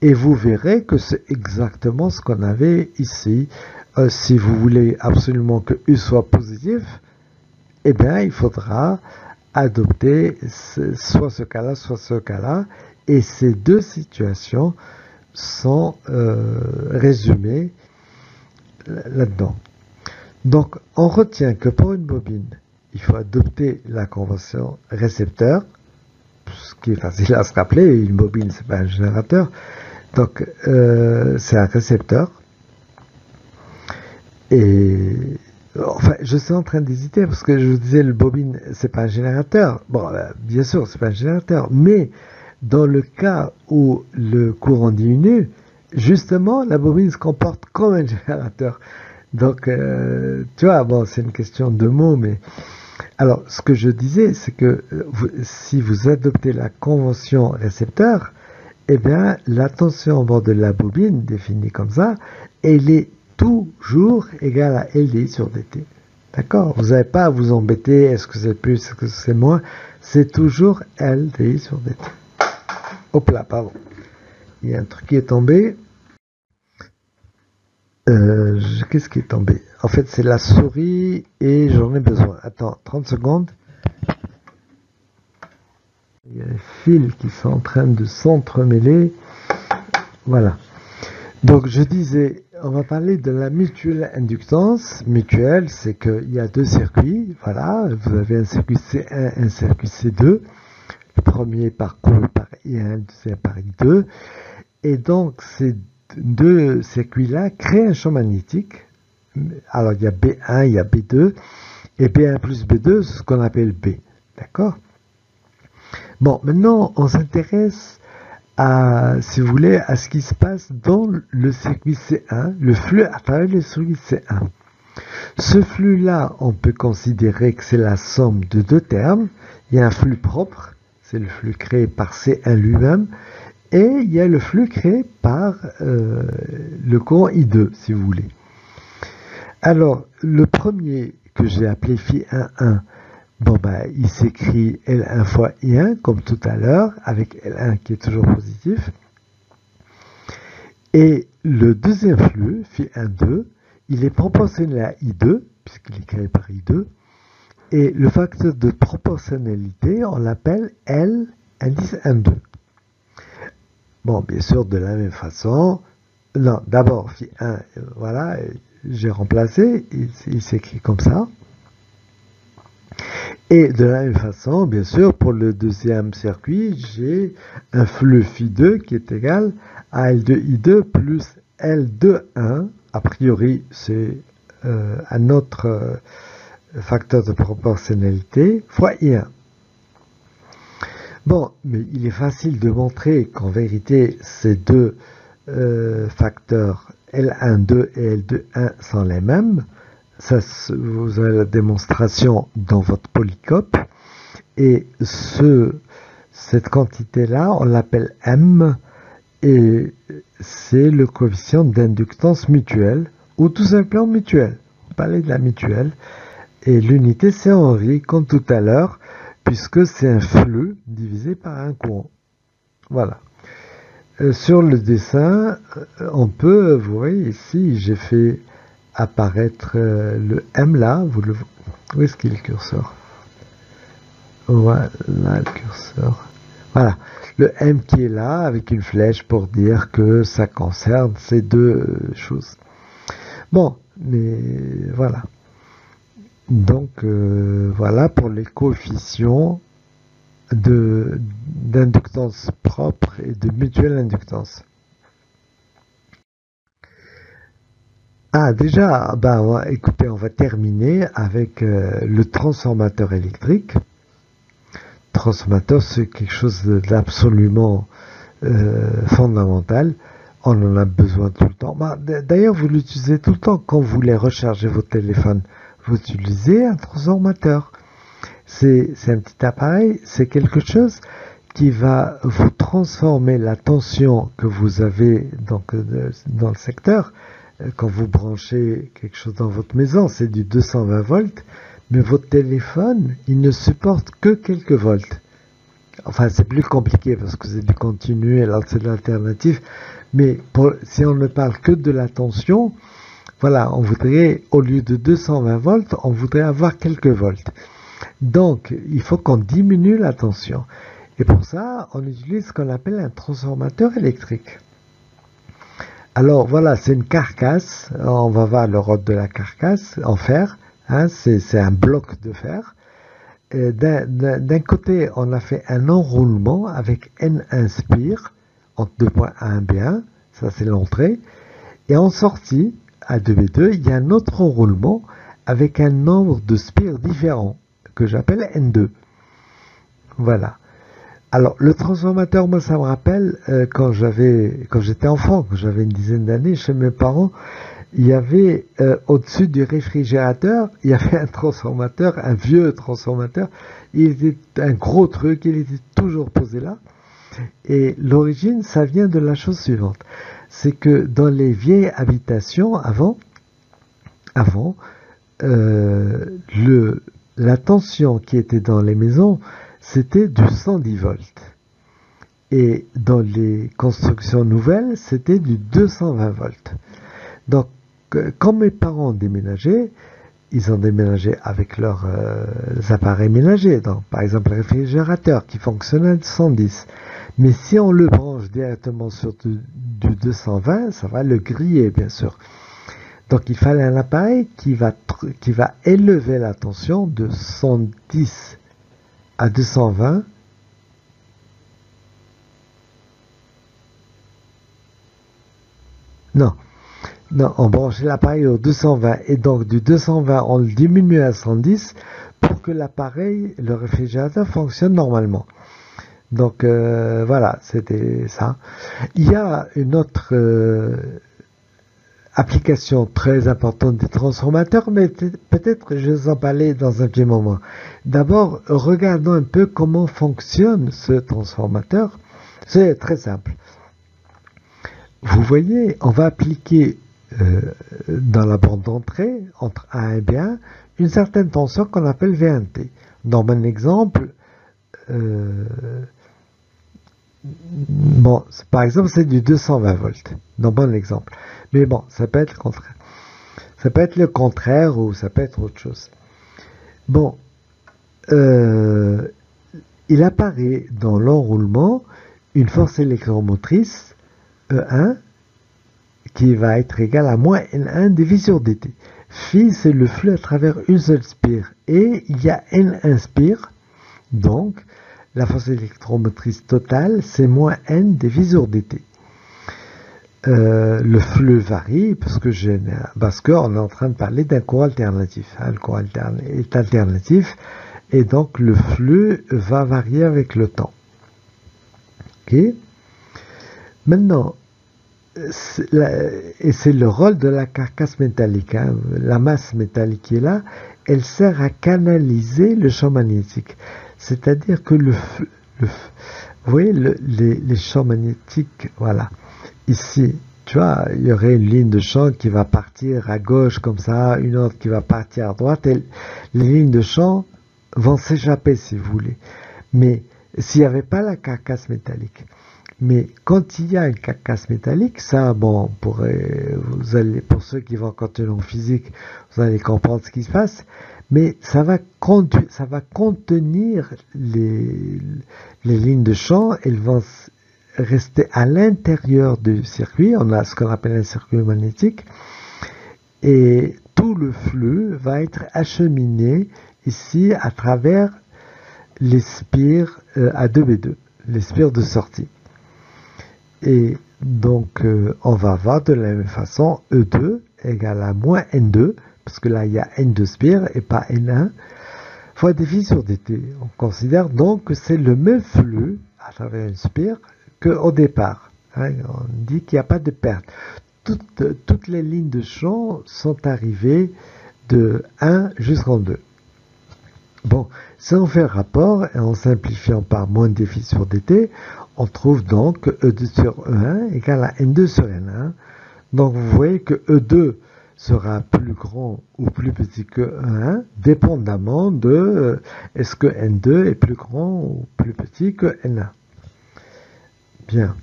Et vous verrez que c'est exactement ce qu'on avait ici. Si vous voulez absolument que U soit positif, eh bien, il faudra adopter soit ce cas-là, soit ce cas-là. Et ces deux situations sont résumées là-dedans. Donc, on retient que pour une bobine, il faut adopter la convention récepteur, ce qui est facile à se rappeler. Une bobine, c'est pas un générateur. Donc, c'est un récepteur. Et enfin, je suis en train d'hésiter parce que je vous disais, le bobine, c'est pas un générateur. Bon, bien sûr, c'est pas un générateur, mais dans le cas où le courant diminue, justement, la bobine se comporte comme un générateur. Donc, tu vois, bon, c'est une question de mots, mais alors, ce que je disais, c'est que si vous adoptez la convention récepteur, eh bien, la tension au bord de la bobine, définie comme ça, elle est toujours égale à LDI sur dt. D'accord? Vous n'avez pas à vous embêter, est-ce que c'est plus, est-ce que c'est moins? C'est toujours LDI sur dt. Hop là, pardon. Il y a un truc qui est tombé. Qu'est-ce qui est tombé? En fait, c'est la souris et j'en ai besoin. Attends, 30 secondes. Il y a les fils qui sont en train de s'entremêler. Voilà. Donc, je disais, on va parler de la mutuelle inductance. Mutuelle, c'est qu'il y a deux circuits. Voilà, vous avez un circuit C1, un circuit C2. Le premier parcouru par I1, le deuxième par I2. Et donc, ces deux circuits-là créent un champ magnétique. Alors, il y a B1, il y a B2. Et B1 plus B2, c'est ce qu'on appelle B. D'accord? Bon, maintenant, on s'intéresse à, si vous voulez, à ce qui se passe dans le circuit C1, le flux à travers le circuit C1. Ce flux-là, on peut considérer que c'est la somme de deux termes. Il y a un flux propre, c'est le flux créé par C1 lui-même, et il y a le flux créé par le courant I2, si vous voulez. Alors, le premier que j'ai appelé Φ11, bon ben, il s'écrit L1 fois I1, comme tout à l'heure, avec L1 qui est toujours positif. Et le deuxième flux, Φ12, il est proportionnel à I2, puisqu'il est créé par I2. Et le facteur de proportionnalité, on l'appelle L indice 1,2. Bon, bien sûr, de la même façon, non, d'abord, Φ1, voilà, j'ai remplacé, il s'écrit comme ça. Et de la même façon, bien sûr, pour le deuxième circuit, j'ai un flux Φ2 qui est égal à L2I2 plus L2,1. A priori, c'est un autre facteur de proportionnalité fois I1. Bon, mais il est facile de montrer qu'en vérité, ces deux facteurs L1,2 et L2,1 sont les mêmes. Ça, vous avez la démonstration dans votre polycope. Et cette quantité-là, on l'appelle M, et c'est le coefficient d'inductance mutuelle, ou tout simplement mutuelle. On parlait de la mutuelle. Et l'unité, c'est Henry, comme tout à l'heure, puisque c'est un flux divisé par un courant. Voilà. Sur le dessin, on peut, vous voyez ici, j'ai fait apparaître le M là. Où est-ce qu'il est le curseur? Voilà le curseur. Voilà. Le M qui est là, avec une flèche pour dire que ça concerne ces deux choses. Bon, mais voilà. Donc, voilà pour les coefficients d'inductance propre et de mutuelle inductance. Ah, déjà, ben, écoutez, on va terminer avec le transformateur électrique. Transformateur, c'est quelque chose d'absolument fondamental. On en a besoin tout le temps. D'ailleurs, vous l'utilisez tout le temps quand vous voulez recharger votre téléphone. Vous utilisez un transformateur. C'est un petit appareil, c'est quelque chose qui va vous transformer la tension que vous avez donc, dans le secteur. Quand vous branchez quelque chose dans votre maison, c'est du 220 volts, mais votre téléphone, il ne supporte que quelques volts. Enfin, c'est plus compliqué parce que c'est du continu, alors c'est de l'alternative. Mais si on ne parle que de la tension, voilà, on voudrait, au lieu de 220 volts, on voudrait avoir quelques volts. Donc, il faut qu'on diminue la tension. Et pour ça, on utilise ce qu'on appelle un transformateur électrique. Alors, voilà, c'est une carcasse. On va voir le rôle de la carcasse en fer. Hein, c'est un bloc de fer. D'un côté, on a fait un enroulement avec N1 spire entre deux points A1 B1. Ça, c'est l'entrée. Et en sortie, A2B2, il y a un autre enroulement avec un nombre de spires différents que j'appelle N2. Voilà. Alors, le transformateur, moi, ça me rappelle quand j'étais enfant, quand j'avais une dizaine d'années, chez mes parents, il y avait au-dessus du réfrigérateur, il y avait un transformateur, un vieux transformateur. Il était un gros truc, il était toujours posé là. Et l'origine, ça vient de la chose suivante. C'est que dans les vieilles habitations, avant, la tension qui était dans les maisons, c'était du 110 volts. Et dans les constructions nouvelles, c'était du 220 volts. Donc, quand mes parents ont déménagé, ils ont déménagé avec leurs appareils ménagers. Donc, par exemple, le réfrigérateur qui fonctionnait à 110. Mais si on le branche directement sur du 220, ça va le griller, bien sûr. Donc, il fallait un appareil qui va élever la tension de 110 à 220. Non, on branchait l'appareil au 220 et donc du 220, on le diminue à 110 pour que l'appareil, le réfrigérateur, fonctionne normalement. Donc voilà, c'était ça. Il y a une autre application très importante des transformateurs, mais peut-être je vais vous en parler dans un petit moment. D'abord, regardons un peu comment fonctionne ce transformateur. C'est très simple. Vous voyez, on va appliquer dans la bande d'entrée, entre A et B1, une certaine tension qu'on appelle V1T. Dans mon exemple, bon, par exemple, c'est du 220 volts, dans mon exemple. Mais bon, ça peut être le contraire. Ça peut être le contraire ou ça peut être autre chose. Bon, il apparaît dans l'enroulement une force électromotrice E1 qui va être égale à moins N1 divisé sur dt. Phi, c'est le flux à travers une seule spire. Et il y a N1 spire. Donc, la force électromotrice totale, c'est moins N divisé sur dt. Le flux varie parce qu'on est en train de parler d'un courant alternatif. Le courant est alternatif et donc le flux va varier avec le temps. Ok. Maintenant, c'est le rôle de la carcasse métallique. La masse métallique qui est là, elle sert à canaliser le champ magnétique. C'est-à-dire que vous voyez les champs magnétiques, voilà. Ici, tu vois, il y aurait une ligne de champ qui va partir à gauche comme ça, une autre qui va partir à droite, et les lignes de champ vont s'échapper si vous voulez. Mais s'il n'y avait pas la carcasse métallique, mais quand il y a une carcasse métallique, ça, bon, pour ceux qui vont continuer en physique, vous allez comprendre ce qui se passe, mais ça va contenir les lignes de champ, elles vont rester à l'intérieur du circuit, on a ce qu'on appelle un circuit magnétique, et tout le flux va être acheminé ici à travers les spires A2B2, les spires de sortie. Et donc, on va avoir de la même façon E2 égale à moins N2, parce que là, il y a N2 spires et pas N1, fois dφ sur dt. On considère donc que c'est le même flux à travers une spire qu'au départ. On dit qu'il n'y a pas de perte. Toutes les lignes de champ sont arrivées de 1 jusqu'en 2. Bon, si on fait le rapport, et en simplifiant par moins dφ sur dt, on trouve donc que E2 sur E1 égale à N2 sur N1. Donc vous voyez que E2 sera plus grand ou plus petit que E1, dépendamment de est-ce que N2 est plus grand ou plus petit que N1. Bien.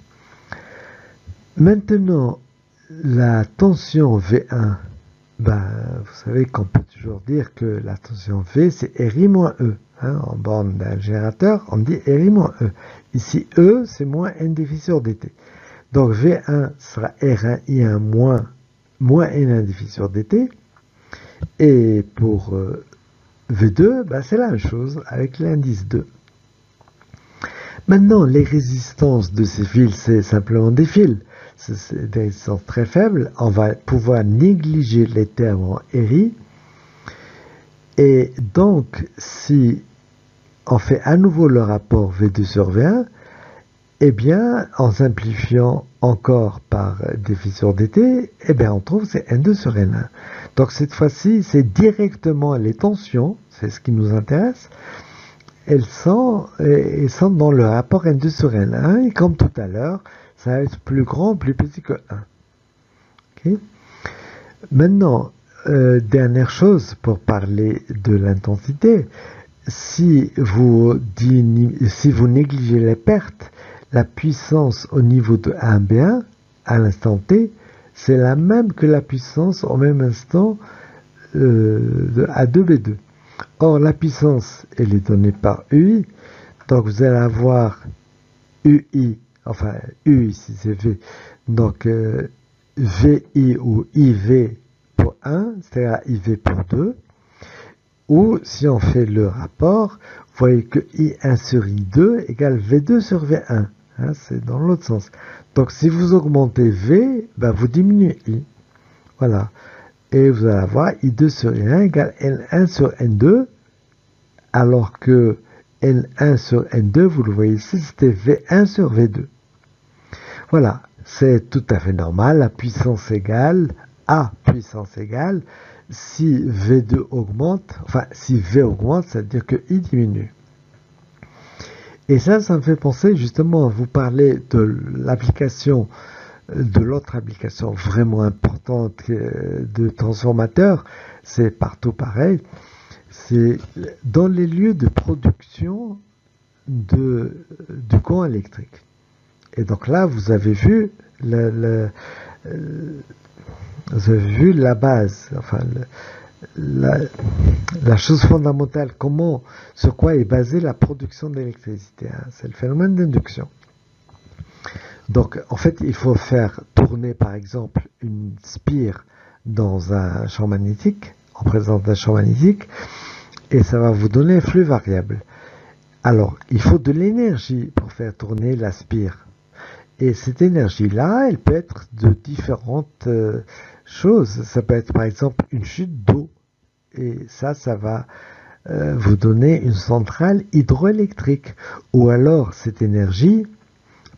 Maintenant, la tension V1, vous savez qu'on peut toujours dire que la tension V, c'est RI moins E. En borne d'un générateur, on dit RI moins E. Ici, E, c'est moins N dφ sur dt. Donc, V1 sera R1 I1 moins N1 dφ sur dt. Et pour V2, c'est la même chose avec l'indice 2. Maintenant, les résistances de ces fils, c'est simplement des fils. C'est des résistances très faibles. On va pouvoir négliger les termes en RI. Et donc, si on fait à nouveau le rapport V2 sur V1, eh bien, en simplifiant encore par dφ sur dt, eh bien, on trouve que c'est N2 sur N1. Donc, cette fois-ci, c'est directement les tensions, c'est ce qui nous intéresse. Elles sont dans le rapport N2 sur N1, et comme tout à l'heure, ça va être plus grand, plus petit que 1. Okay. Maintenant, dernière chose pour parler de l'intensité, si vous négligez les pertes, la puissance au niveau de 1B1 à l'instant T, c'est la même que la puissance au même instant de A2B2. Or, la puissance, elle est donnée par UI, donc vous allez avoir UI, enfin U ici c'est V, donc VI ou IV pour 1, c'est-à-dire IV pour 2, ou si on fait le rapport, vous voyez que I1 sur I2 égale V2 sur V1, c'est dans l'autre sens. Donc si vous augmentez V, vous diminuez I, voilà. Et vous allez avoir I2 sur I1 égale N1 sur N2, alors que N1 sur N2, vous le voyez ici, c'était V1 sur V2. Voilà, c'est tout à fait normal, la puissance égale, A puissance égale, si V2 augmente, enfin si V augmente, ça veut dire que I diminue. Et ça me fait penser justement, vous parlez de l'application, de l'autre application vraiment importante de transformateur, c'est partout pareil, c'est dans les lieux de production du courant électrique. Et donc là, vous avez vu vous avez vu la base, enfin la chose fondamentale, sur quoi est basée la production d'électricité. Hein, c'est le phénomène d'induction. Donc, en fait, il faut faire tourner, par exemple, une spire dans un champ magnétique, en présence d'un champ magnétique, et ça va vous donner un flux variable. Alors, il faut de l'énergie pour faire tourner la spire. Et cette énergie-là, elle peut être de différentes choses. Ça peut être, par exemple, une chute d'eau. Et ça va vous donner une centrale hydroélectrique. Ou alors, cette énergie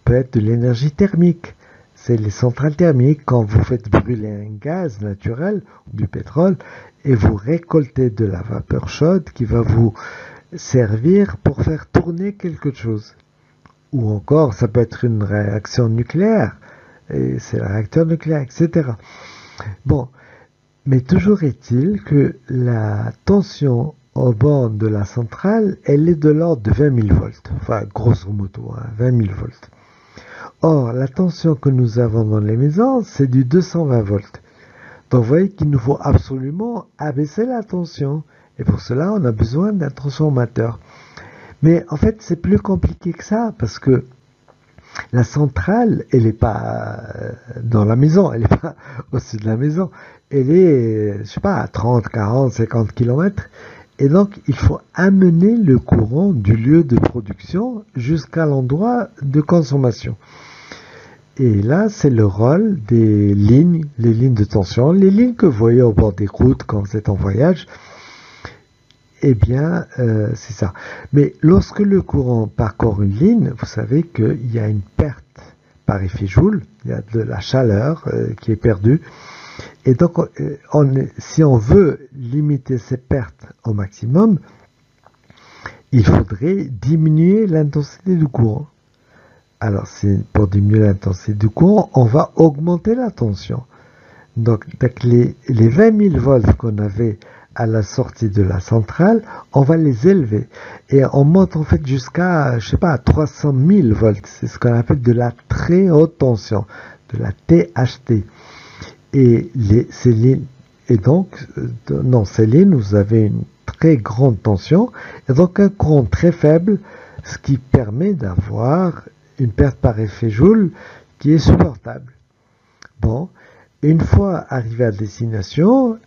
peut être de l'énergie thermique. C'est les centrales thermiques quand vous faites brûler un gaz naturel ou du pétrole et vous récoltez de la vapeur chaude qui va vous servir pour faire tourner quelque chose. Ou encore, ça peut être une réaction nucléaire, et c'est le réacteur nucléaire, etc. Bon, mais toujours est-il que la tension aux bornes de la centrale, elle est de l'ordre de 20 000 volts. Enfin, grosso modo, 20 000 volts. Or, la tension que nous avons dans les maisons, c'est du 220 volts. Donc, vous voyez qu'il nous faut absolument abaisser la tension. Et pour cela, on a besoin d'un transformateur. Mais en fait, c'est plus compliqué que ça, parce que la centrale, elle n'est pas dans la maison, elle n'est pas au-dessus de la maison. Elle est, je sais pas, à 30, 40, 50 km. Et donc, il faut amener le courant du lieu de production jusqu'à l'endroit de consommation. Et là, c'est le rôle des lignes, les lignes de tension, les lignes que vous voyez au bord des routes quand vous êtes en voyage. Eh bien, c'est ça. Mais lorsque le courant parcourt une ligne, vous savez qu'il y a une perte par effet Joule, il y a de la chaleur qui est perdue. Et donc, si on veut limiter ces pertes au maximum, il faudrait diminuer l'intensité du courant. Alors, pour diminuer l'intensité du courant, on va augmenter la tension. Donc les 20 000 volts qu'on avait à la sortie de la centrale, on va les élever. Et on monte en fait jusqu'à, je sais pas, 300 000 volts. C'est ce qu'on appelle de la très haute tension, de la THT. Et ces lignes, vous avez une très grande tension, et donc un courant très faible, ce qui permet d'avoir une perte par effet Joule qui est supportable. Bon, une fois arrivé à destination,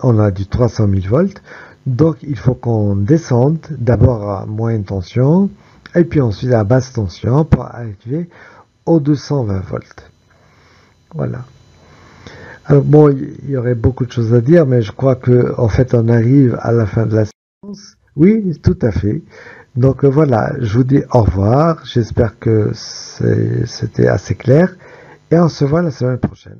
on a du 300 000 volts, donc il faut qu'on descende d'abord à moyenne tension, et puis ensuite à basse tension pour arriver aux 220 volts. Voilà. Alors bon, il y aurait beaucoup de choses à dire, mais je crois que en fait on arrive à la fin de la séance. Oui, tout à fait. Donc voilà, je vous dis au revoir. J'espère que c'était assez clair et on se voit la semaine prochaine.